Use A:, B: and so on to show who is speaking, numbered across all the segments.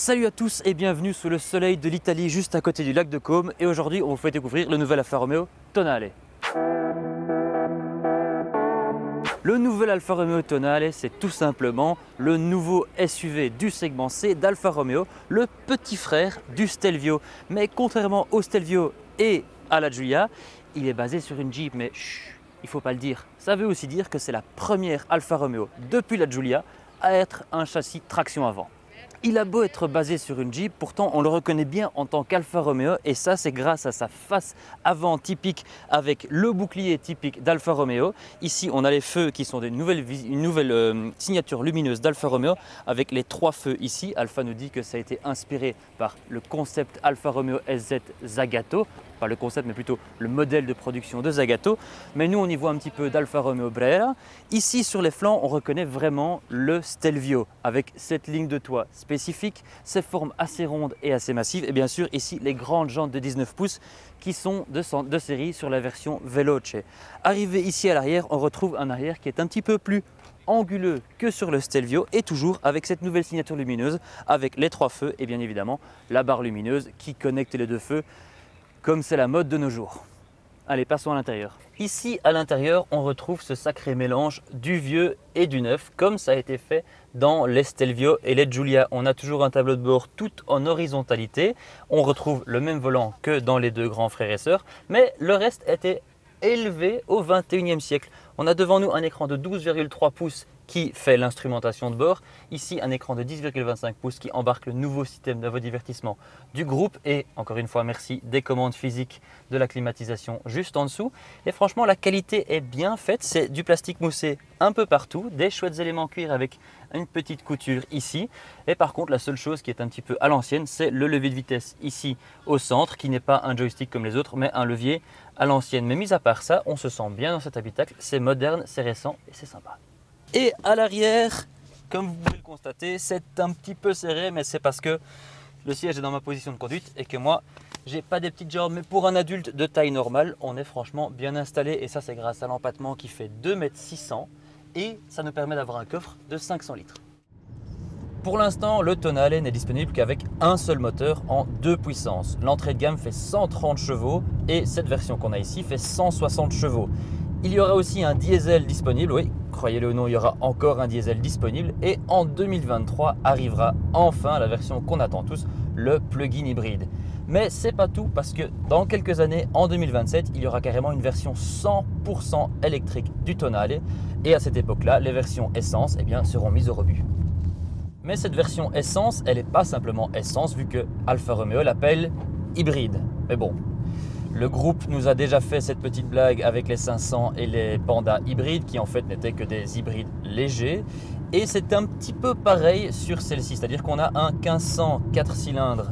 A: Salut à tous et bienvenue sous le soleil de l'Italie juste à côté du lac de Côme, et aujourd'hui on vous fait découvrir le nouvel Alfa Romeo Tonale. Le nouvel Alfa Romeo Tonale, c'est tout simplement le nouveau SUV du segment C d'Alfa Romeo, le petit frère du Stelvio. Mais contrairement au Stelvio et à la Giulia, il est basé sur une Jeep, mais chut, il ne faut pas le dire. Ça veut aussi dire que c'est la première Alfa Romeo depuis la Giulia à être un châssis traction avant. Il a beau être basé sur une Jeep, pourtant on le reconnaît bien en tant qu'Alfa Romeo, et ça c'est grâce à sa face avant typique avec le bouclier typique d'Alfa Romeo. Ici on a les feux qui sont une nouvelle signature lumineuse d'Alfa Romeo avec les trois feux ici. Alfa nous dit que ça a été inspiré par le concept Alfa Romeo SZ Zagato. Pas le concept mais plutôt le modèle de production de Zagato, mais nous on y voit un petit peu d'Alfa Romeo Brera. Ici sur les flancs on reconnaît vraiment le Stelvio avec cette ligne de toit spécifique, ses formes assez rondes et assez massives, et bien sûr ici les grandes jantes de 19 pouces qui sont de série sur la version Veloce. Arrivé ici à l'arrière, on retrouve un arrière qui est un petit peu plus anguleux que sur le Stelvio, et toujours avec cette nouvelle signature lumineuse avec les trois feux et bien évidemment la barre lumineuse qui connecte les deux feux comme c'est la mode de nos jours. Allez, passons à l'intérieur. Ici, à l'intérieur, on retrouve ce sacré mélange du vieux et du neuf, comme ça a été fait dans les Stelvio et les Giulia. On a toujours un tableau de bord tout en horizontalité. On retrouve le même volant que dans les deux grands frères et sœurs, mais le reste était élevé au 21e siècle. On a devant nous un écran de 12,3 pouces qui fait l'instrumentation de bord. Ici, un écran de 10,25 pouces qui embarque le nouveau système d'infodivertissement du groupe. Et encore une fois, merci des commandes physiques de la climatisation juste en dessous. Et franchement, la qualité est bien faite. C'est du plastique moussé un peu partout, des chouettes éléments cuir avec une petite couture ici. Et par contre, la seule chose qui est un petit peu à l'ancienne, c'est le levier de vitesse ici au centre, qui n'est pas un joystick comme les autres, mais un levier à l'ancienne. Mais mis à part ça, on se sent bien dans cet habitacle. C'est moderne, c'est récent et c'est sympa. Et à l'arrière, comme vous pouvez le constater, c'est un petit peu serré, mais c'est parce que le siège est dans ma position de conduite et que moi, j'ai pas des petites jambes. Mais pour un adulte de taille normale, on est franchement bien installé, et ça c'est grâce à l'empattement qui fait 2,6 m et ça nous permet d'avoir un coffre de 500 litres. Pour l'instant, le Tonale n'est disponible qu'avec un seul moteur en 2 puissances. L'entrée de gamme fait 130 chevaux et cette version qu'on a ici fait 160 chevaux. Il y aura aussi un diesel disponible, oui, croyez-le ou non, il y aura encore un diesel disponible, et en 2023 arrivera enfin la version qu'on attend tous, le plug-in hybride. Mais c'est pas tout, parce que dans quelques années, en 2027, il y aura carrément une version 100% électrique du Tonale, et à cette époque-là, les versions essence seront mises au rebut. Mais cette version essence, elle n'est pas simplement essence, vu que Alfa Romeo l'appelle hybride. Mais bon, le groupe nous a déjà fait cette petite blague avec les 500 et les Panda hybrides qui en fait n'étaient que des hybrides légers. Et c'est un petit peu pareil sur celle-ci, c'est-à-dire qu'on a un 1500 4 cylindres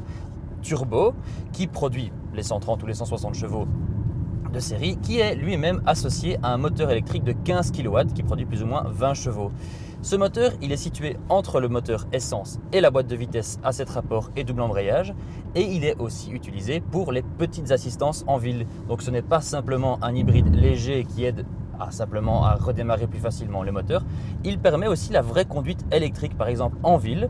A: turbo qui produit les 130 ou les 160 chevaux de série, qui est lui-même associé à un moteur électrique de 15 kW qui produit plus ou moins 20 chevaux. Ce moteur, il est situé entre le moteur essence et la boîte de vitesse à 7 rapports et double embrayage, et il est aussi utilisé pour les petites assistances en ville. Donc ce n'est pas simplement un hybride léger qui aide simplement à redémarrer plus facilement le moteur, il permet aussi la vraie conduite électrique, par exemple en ville.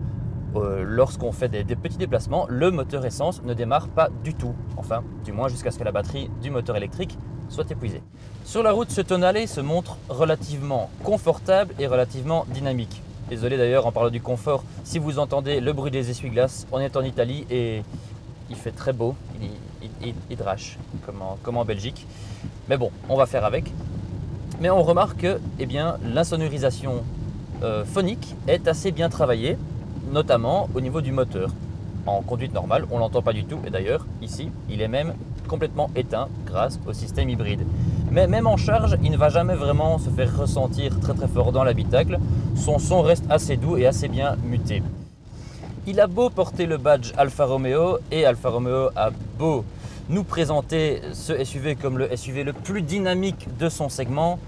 A: Lorsqu'on fait des petits déplacements, le moteur essence ne démarre pas du tout, enfin du moins jusqu'à ce que la batterie du moteur électrique soit épuisée. Sur la route, ce Tonale se montre relativement confortable et relativement dynamique. Désolé d'ailleurs, en parlant du confort, si vous entendez le bruit des essuie-glaces, on est en Italie et il fait très beau, il drache comme en Belgique. Mais bon, on va faire avec. Mais on remarque que l'insonorisation phonique est assez bien travaillée, notamment au niveau du moteur. En conduite normale, on ne l'entend pas du tout, et d'ailleurs, ici, il est même complètement éteint grâce au système hybride. Mais même en charge, il ne va jamais vraiment se faire ressentir très fort dans l'habitacle. Son son reste assez doux et assez bien muté. Il a beau porter le badge Alfa Romeo, et Alfa Romeo a beau nous présenter ce SUV comme le SUV le plus dynamique de son segment,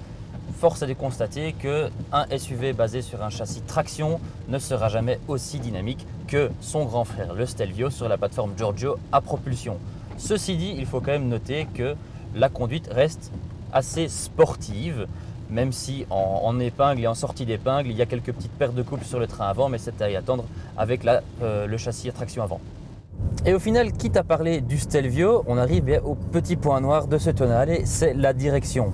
A: force est de constater qu'un SUV basé sur un châssis traction ne sera jamais aussi dynamique que son grand frère, le Stelvio, sur la plateforme Giorgio à propulsion. Ceci dit, il faut quand même noter que la conduite reste assez sportive, même si en épingle et en sortie d'épingle, il y a quelques petites pertes de couple sur le train avant, mais c'est à y attendre avec le châssis à traction avant. Et au final, quitte à parler du Stelvio, on arrive bien au petit point noir de ce Tonale, c'est la direction.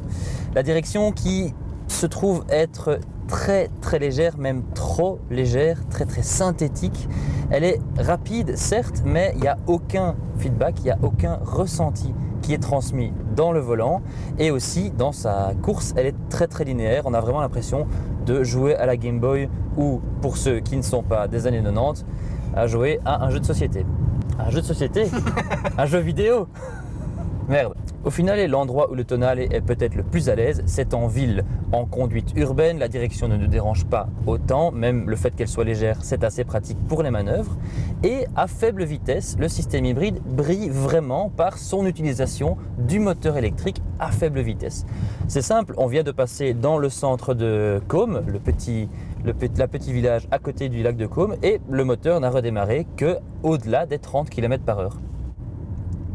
A: La direction qui se trouve être très légère, même trop légère, très synthétique. Elle est rapide certes, mais il n'y a aucun feedback, il n'y a aucun ressenti qui est transmis dans le volant, et aussi dans sa course, elle est très linéaire. On a vraiment l'impression de jouer à la Game Boy ou, pour ceux qui ne sont pas des années 90, à jouer à un jeu de société. Un jeu de société? Un jeu vidéo? Merde. Au final, l'endroit où le Tonale est peut-être le plus à l'aise, c'est en ville. En conduite urbaine, la direction ne nous dérange pas autant, même le fait qu'elle soit légère, c'est assez pratique pour les manœuvres. Et à faible vitesse, le système hybride brille vraiment par son utilisation du moteur électrique à faible vitesse. C'est simple, on vient de passer dans le centre de Côme, le petit village à côté du lac de Côme, et le moteur n'a redémarré qu'au-delà des 30 km/h.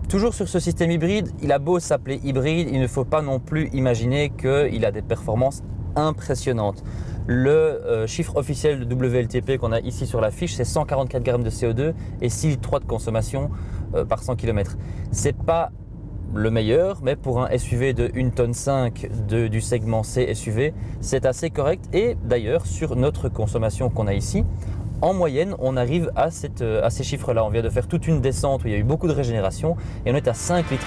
A: Toujours sur ce système hybride, il a beau s'appeler hybride, il ne faut pas non plus imaginer qu'il a des performances impressionnantes. Le chiffre officiel de WLTP qu'on a ici sur la fiche, c'est 144 grammes de CO2 et 6,3 litres de consommation par 100 km. C'est pas le meilleur, mais pour un SUV de 1,5 tonne du segment C SUV, c'est assez correct. Et d'ailleurs, sur notre consommation qu'on a ici, en moyenne, on arrive à ces chiffres-là. On vient de faire toute une descente où il y a eu beaucoup de régénération et on est à 5,1 litres.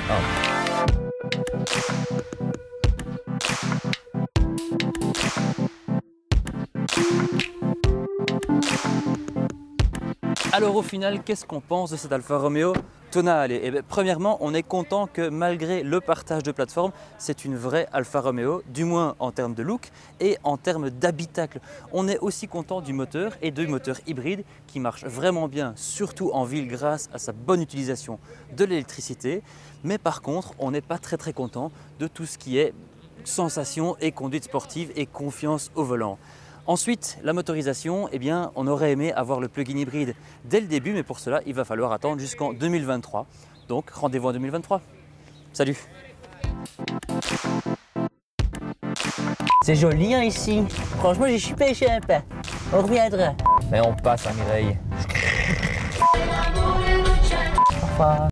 A: Alors au final, qu'est-ce qu'on pense de cet Alfa Romeo Tonale? Eh bien, premièrement, on est content que malgré le partage de plateforme, c'est une vraie Alfa Romeo, du moins en termes de look et en termes d'habitacle. On est aussi content du moteur et du moteur hybride qui marche vraiment bien, surtout en ville grâce à sa bonne utilisation de l'électricité. Mais par contre, on n'est pas très content de tout ce qui est sensation et conduite sportive et confiance au volant. Ensuite, la motorisation, eh bien, on aurait aimé avoir le plug-in hybride dès le début, mais pour cela, il va falloir attendre jusqu'en 2023. Donc, rendez-vous en 2023. Salut! C'est joli hein, ici. Franchement, j'y suis pêché un peu. On reviendra. Mais on passe à Mireille. Au revoir.